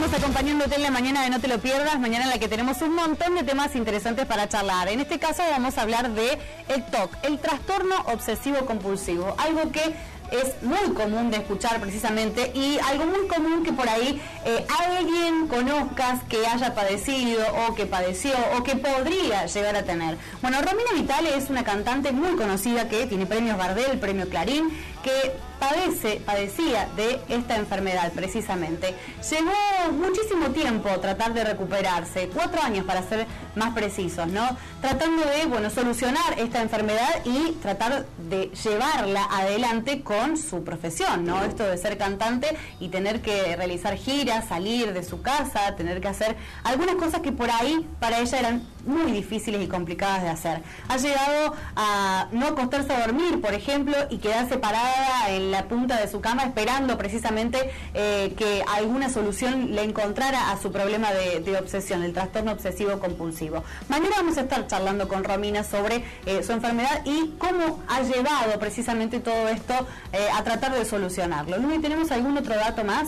seguimos acompañándote en la mañana de No Te Lo Pierdas, mañana en la que tenemos un montón de temas interesantes para charlar. En este caso vamos a hablar de el TOC, el trastorno obsesivo compulsivo, algo que es muy común de escuchar precisamente y algo muy común que por ahí alguien conozcas que haya padecido o que padeció o que podría llegar a tener. Bueno, Romina Vitale es una cantante muy conocida que tiene premios Gardel, premio Clarín, que padecía de esta enfermedad precisamente. Llevó muchísimo tiempo tratar de recuperarse, 4 años para ser más precisos, ¿no? Tratando de, solucionar esta enfermedad y tratar de llevarla adelante con su profesión, ¿no? Esto de ser cantante y tener que realizar giras, salir de su casa, tener que hacer algunas cosas que por ahí para ella eran muy difíciles y complicadas de hacer. Ha llegado a no acostarse a dormir, por ejemplo, y quedarse parada en la punta de su cama esperando precisamente que alguna solución le encontrara a su problema de obsesión, el trastorno obsesivo compulsivo. Mañana vamos a estar charlando con Romina sobre su enfermedad y cómo ha llevado precisamente todo esto a tratar de solucionarlo. Luis, ¿tenemos algún otro dato más?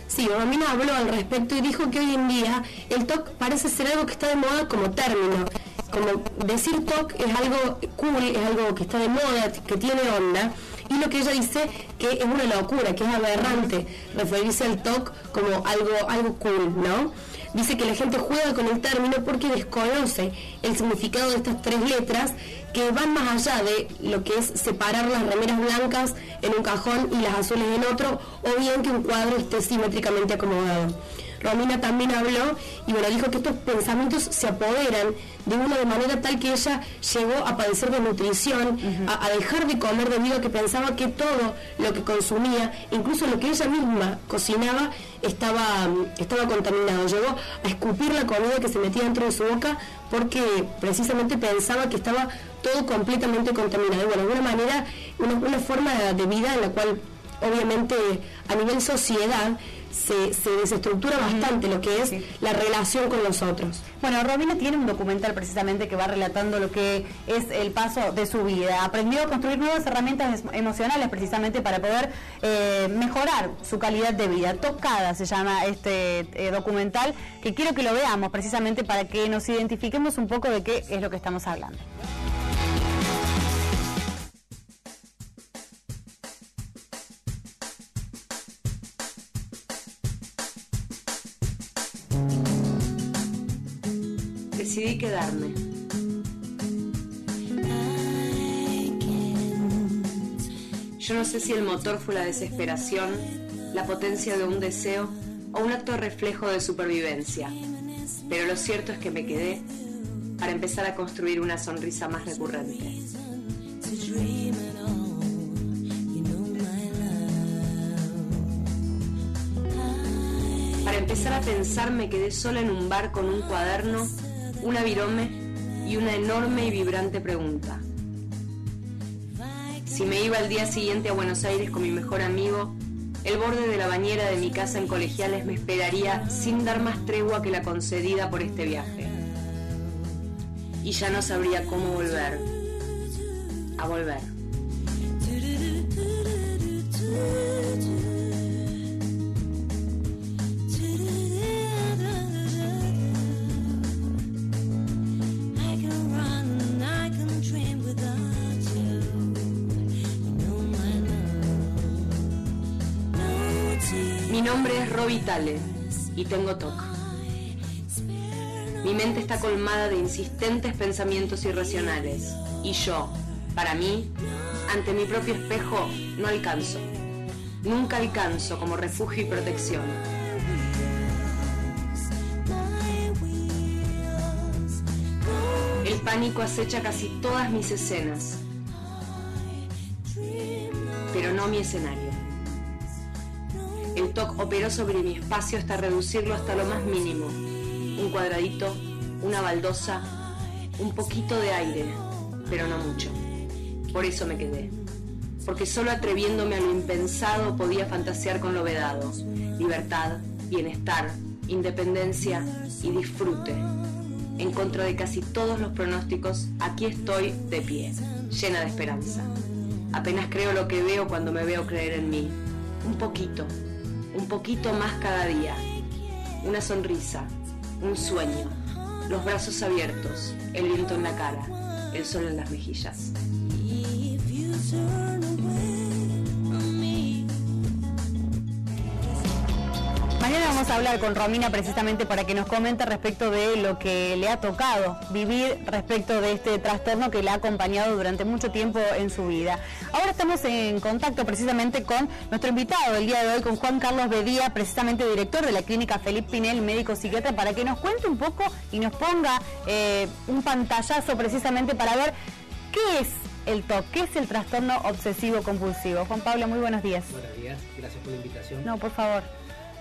Sí, Romina habló al respecto y dijo que hoy en día el TOC parece ser algo que está de moda como término. Como decir TOC es algo cool, es algo que está de moda, que tiene onda. Y lo que ella dice que es una locura, que es aberrante referirse al TOC como algo cool, ¿no? Dice que la gente juega con el término porque desconoce el significado de estas 3 letras que van más allá de lo que es separar las remeras blancas en un cajón y las azules en otro, o bien que un cuadro esté simétricamente acomodado. Romina también habló y dijo que estos pensamientos se apoderan de una de manera tal que ella llegó a padecer de nutrición, a dejar de comer debido a que pensaba que todo lo que consumía, incluso lo que ella misma cocinaba, estaba contaminado. Llegó a escupir la comida que se metía dentro de su boca porque precisamente pensaba que estaba todo completamente contaminado. Y de alguna manera una forma de vida en la cual obviamente a nivel sociedad se desestructura bastante lo que es la relación con los otros. Bueno, Romina tiene un documental precisamente que va relatando lo que es el paso de su vida. Aprendió a construir nuevas herramientas emocionales precisamente para poder mejorar su calidad de vida. Tocada se llama este documental, que quiero que lo veamos precisamente para que nos identifiquemos un poco de qué es lo que estamos hablando. Decidí quedarme. Yo no sé si el motor fue la desesperación, la potencia de un deseo o un acto reflejo de supervivencia, pero lo cierto es que me quedé para empezar a construir una sonrisa más recurrente. Para empezar a pensar me quedé sola en un bar con un cuaderno, una virome y una enorme y vibrante pregunta. Si me iba al día siguiente a Buenos Aires con mi mejor amigo, el borde de la bañera de mi casa en Colegiales me esperaría sin dar más tregua que la concedida por este viaje. Y ya no sabría cómo volver. A volver. Mi nombre es Ro Vitale y tengo TOC. Mi mente está colmada de insistentes pensamientos irracionales y yo, para mí, ante mi propio espejo, no alcanzo. Nunca alcanzo como refugio y protección. El pánico acecha casi todas mis escenas, pero no mi escenario. El TOC operó sobre mi espacio hasta reducirlo hasta lo más mínimo. Un cuadradito, una baldosa, un poquito de aire, pero no mucho. Por eso me quedé. Porque solo atreviéndome a lo impensado podía fantasear con lo vedado. Libertad, bienestar, independencia y disfrute. En contra de casi todos los pronósticos, aquí estoy de pie, llena de esperanza. Apenas creo lo que veo cuando me veo creer en mí. Un poquito más cada día. una sonrisa, un sueño, los brazos abiertos, el viento en la cara, el sol en las mejillas. Mañana vamos a hablar con Romina precisamente para que nos comente respecto de lo que le ha tocado vivir respecto de este trastorno que le ha acompañado durante mucho tiempo en su vida. Ahora estamos en contacto precisamente con nuestro invitado del día de hoy, con Juan Carlos Bedía, precisamente director de la clínica Felipe Pinel, médico psiquiatra, para que nos cuente un poco y nos ponga un pantallazo precisamente para ver qué es el TOC, qué es el trastorno obsesivo compulsivo. Juan Pablo, muy buenos días. Buenos días, gracias por la invitación. No, por favor.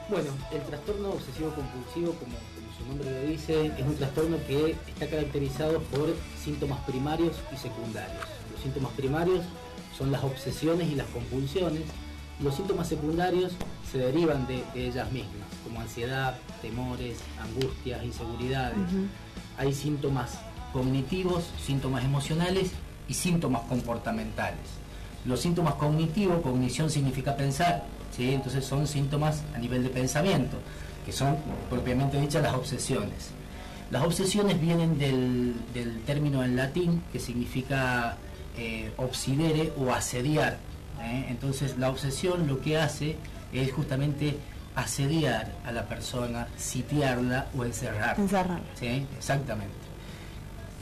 Bueno, el trastorno obsesivo compulsivo, como su nombre lo dice, es un trastorno que está caracterizado por síntomas primarios y secundarios. Los síntomas primarios son las obsesiones y las compulsiones. Los síntomas secundarios se derivan de ellas mismas, como ansiedad, temores, angustias, inseguridades. Hay síntomas cognitivos, síntomas emocionales y síntomas comportamentales. Los síntomas cognitivos, cognición significa pensar, ¿sí? Entonces son síntomas a nivel de pensamiento, que son propiamente dichas las obsesiones. Las obsesiones vienen del término en latín que significa obsidere o asediar. Entonces la obsesión lo que hace es justamente asediar a la persona, sitiarla o encerrarla. ¿Sí? Exactamente.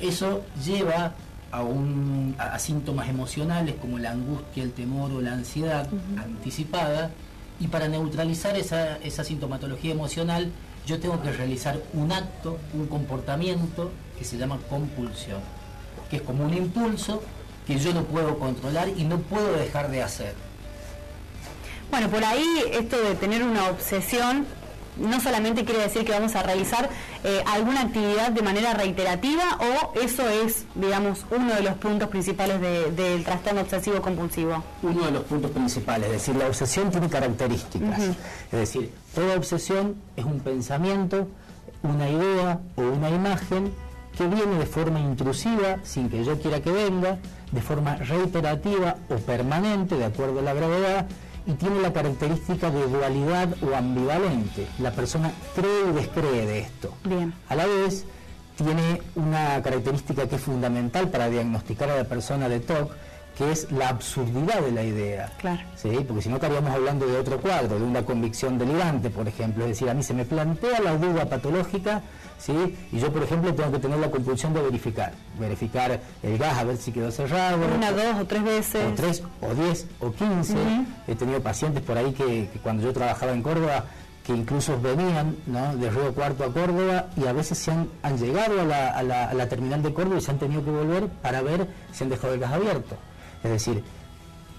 Eso lleva a síntomas emocionales como la angustia, el temor o la ansiedad anticipada, y para neutralizar esa sintomatología emocional yo tengo que realizar un acto, un comportamiento que se llama compulsión, que es como un impulso que yo no puedo controlar y no puedo dejar de hacer. Bueno, por ahí esto de tener una obsesión no solamente quiere decir que vamos a realizar alguna actividad de manera reiterativa, o eso es, digamos, uno de los puntos principales del trastorno obsesivo compulsivo. Uno de los puntos principales, es decir, la obsesión tiene características. Es decir, toda obsesión es un pensamiento, una idea o una imagen que viene de forma intrusiva, sin que yo quiera que venga, de forma reiterativa o permanente, de acuerdo a la gravedad, y tiene la característica de dualidad o ambivalente. La persona cree y descree de esto. Bien. A la vez, tiene una característica que es fundamental para diagnosticar a la persona de TOC, que es la absurdidad de la idea. Claro. ¿Sí? Porque si no estaríamos hablando de otro cuadro, de una convicción delirante, por ejemplo. Es decir, a mí se me plantea la duda patológica, ¿sí? Y yo, por ejemplo, tengo que tener la compulsión de verificar el gas, a ver si quedó cerrado. 1, 2 o 3 veces. O 3, o 10, o 15. He tenido pacientes por ahí que cuando yo trabajaba en Córdoba, que incluso venían, ¿no?, de Río Cuarto a Córdoba, y a veces han llegado a la terminal de Córdoba y se han tenido que volver para ver si han dejado el gas abierto. Es decir,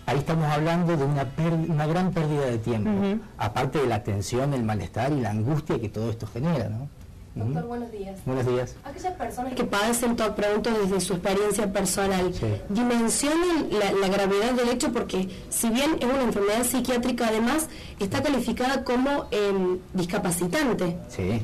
ahí estamos hablando de una gran pérdida de tiempo, aparte de la tensión, el malestar y la angustia que todo esto genera, ¿no? Doctor, buenos días. Buenos días. Aquellas personas que padecen TOC, pregunto desde su experiencia personal, sí, dimensionen la gravedad del hecho, porque si bien es una enfermedad psiquiátrica, además está calificada como discapacitante. Sí.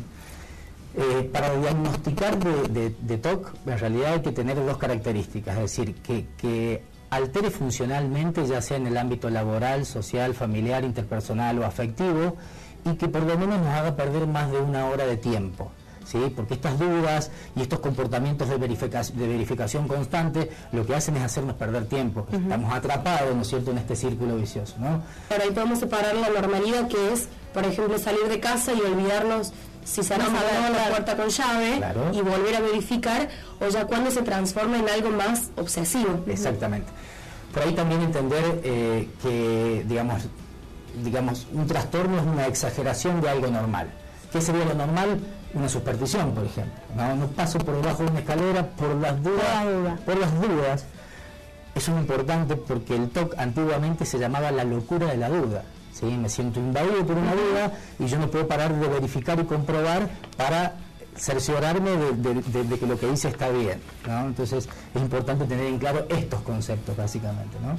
Para diagnosticar de TOC, en realidad hay que tener dos características, es decir, que altere funcionalmente, ya sea en el ámbito laboral, social, familiar, interpersonal o afectivo, y que por lo menos nos haga perder más de 1 hora de tiempo, ¿sí? Porque estas dudas y estos comportamientos de verificación constante lo que hacen es hacernos perder tiempo. Estamos atrapados, ¿no es cierto?, en este círculo vicioso, ¿no? Pero ahí podemos separar la normalidad, que es, por ejemplo, salir de casa y olvidarnos si cerramos la puerta con llave, claro, y volver a verificar, o ya cuando se transforma en algo más obsesivo. Exactamente. Por ahí también entender que, digamos, un trastorno es una exageración de algo normal. ¿Qué sería lo normal? Una superstición, por ejemplo. No paso por debajo de una escalera por las dudas. Eso es importante porque el TOC antiguamente se llamaba la locura de la duda. ¿Sí? Me siento invadido por una duda y yo no puedo parar de verificar y comprobar para cerciorarme de que lo que hice está bien, ¿no? Entonces es importante tener en claro estos conceptos, básicamente, ¿no?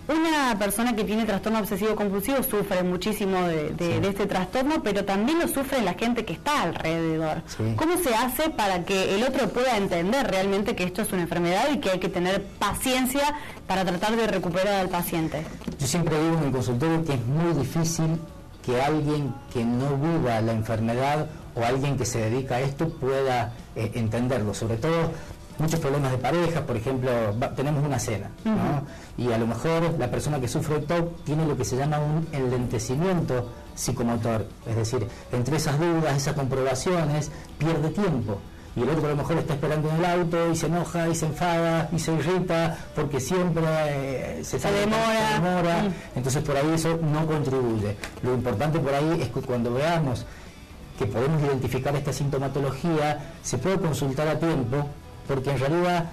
Una persona que tiene trastorno obsesivo compulsivo sufre muchísimo de este trastorno, pero también lo sufre la gente que está alrededor. Sí. ¿Cómo se hace para que el otro pueda entender realmente que esto es una enfermedad y que hay que tener paciencia para tratar de recuperar al paciente? Yo siempre digo en el consultorio que es muy difícil que alguien que no viva la enfermedad o alguien que se dedica a esto pueda entenderlo, sobre todo muchos problemas de pareja. Por ejemplo, tenemos una cena, ¿no? Y a lo mejor la persona que sufre de TOC tiene lo que se llama un enlentecimiento psicomotor, es decir, entre esas dudas, esas comprobaciones, pierde tiempo. Y el otro a lo mejor está esperando en el auto y se enoja y se enfada y se irrita porque siempre se demora. Entonces por ahí eso no contribuye. Lo importante por ahí es que cuando veamos que podemos identificar esta sintomatología, se puede consultar a tiempo, porque en realidad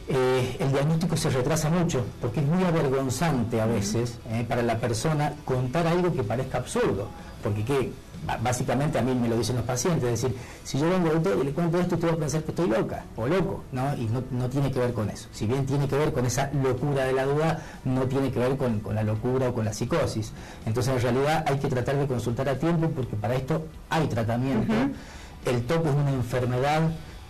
el diagnóstico se retrasa mucho, porque es muy avergonzante a veces para la persona contar algo que parezca absurdo, porque básicamente a mí me lo dicen los pacientes, es decir, si yo vengo y le cuento esto, usted va a pensar que estoy loca o loco, ¿no? Y no tiene que ver con eso. Si bien tiene que ver con esa locura de la duda, no tiene que ver con la locura o con la psicosis. Entonces en realidad hay que tratar de consultar a tiempo, porque para esto hay tratamiento. El TOC es una enfermedad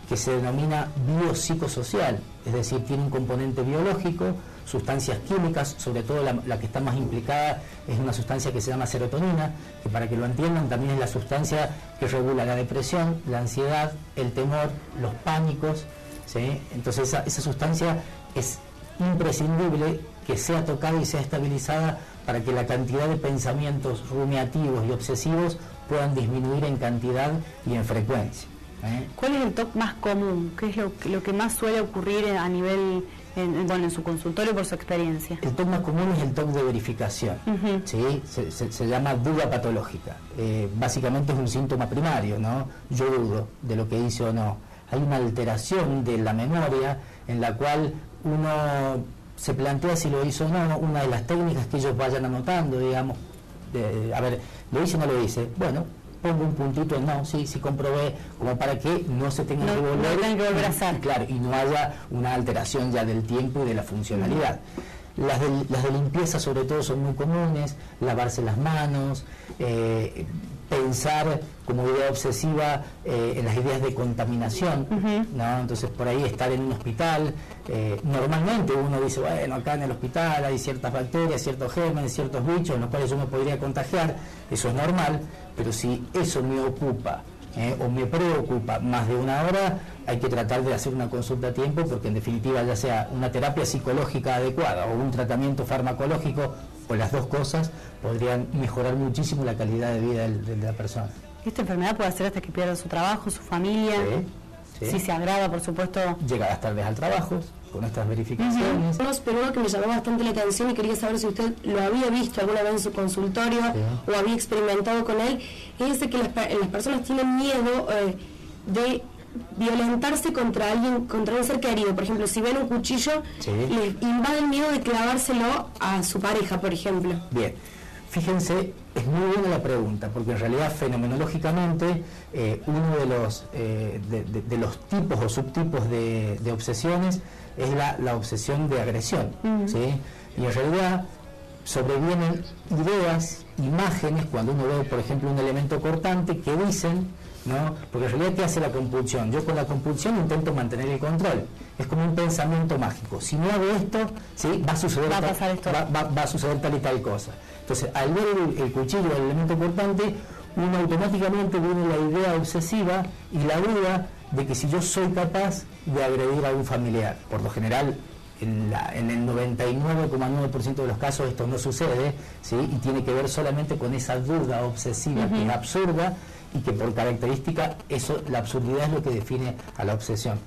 que se denomina biopsicosocial, es decir, tiene un componente biológico, sustancias químicas, sobre todo la que está más implicada es una sustancia que se llama serotonina, que para que lo entiendan también es la sustancia que regula la depresión, la ansiedad, el temor, los pánicos, ¿sí? Entonces esa sustancia es imprescindible que sea tocada y sea estabilizada para que la cantidad de pensamientos rumiativos y obsesivos puedan disminuir en cantidad y en frecuencia. ¿Cuál es el TOC más común? ¿Qué es lo que más suele ocurrir a nivel, en su consultorio por su experiencia? El TOC más común es el TOC de verificación, ¿sí? Se llama duda patológica. Básicamente es un síntoma primario, ¿no? Yo dudo de lo que hice o no. Hay una alteración de la memoria en la cual uno se plantea si lo hizo o no. Una de las técnicas que ellos vayan anotando, digamos, a ver, ¿lo hice o no lo hice? Bueno, pongo un puntito en no, sí comprobé, como para que no se tenga que volver a hacer. Claro, y no haya una alteración ya del tiempo y de la funcionalidad. Las de limpieza sobre todo son muy comunes, lavarse las manos, pensar como idea obsesiva en las ideas de contaminación, ¿no? Entonces por ahí estar en un hospital, normalmente uno dice, bueno, acá en el hospital hay ciertas bacterias, ciertos gérmenes, ciertos bichos en los cuales yo me podría contagiar, eso es normal, pero si eso me ocupa o me preocupa más de una hora, hay que tratar de hacer una consulta a tiempo, porque en definitiva ya sea una terapia psicológica adecuada o un tratamiento farmacológico o las dos cosas podrían mejorar muchísimo la calidad de vida de la persona. ¿Esta enfermedad puede hacer hasta que pierda su trabajo, su familia? Sí. Si se agrava, por supuesto. Llegar tal vez al trabajo con estas verificaciones. Pero algo que me llamó bastante la atención y quería saber si usted lo había visto alguna vez en su consultorio o había experimentado con él, es de que las personas tienen miedo de violentarse contra alguien, contra un ser querido. Por ejemplo, si ven un cuchillo, les invade el miedo de clavárselo a su pareja, por ejemplo. Bien, fíjense, es muy buena la pregunta, porque en realidad fenomenológicamente uno de los tipos o subtipos de obsesiones es la obsesión de agresión, ¿sí? Y en realidad sobrevienen ideas, imágenes, cuando uno ve, por ejemplo, un elemento cortante que dicen, ¿no? Porque en realidad, ¿qué hace la compulsión? Yo con la compulsión intento mantener el control. Es como un pensamiento mágico. Si no hago esto, ¿sí? va a suceder tal y tal cosa. Entonces, al ver el cuchillo, el elemento cortante, uno automáticamente viene la idea obsesiva y la duda de que si yo soy capaz de agredir a un familiar. Por lo general, en el 99,9% de los casos esto no sucede, ¿sí? Y tiene que ver solamente con esa duda obsesiva que es absurda y que por característica la absurdidad es lo que define a la obsesión.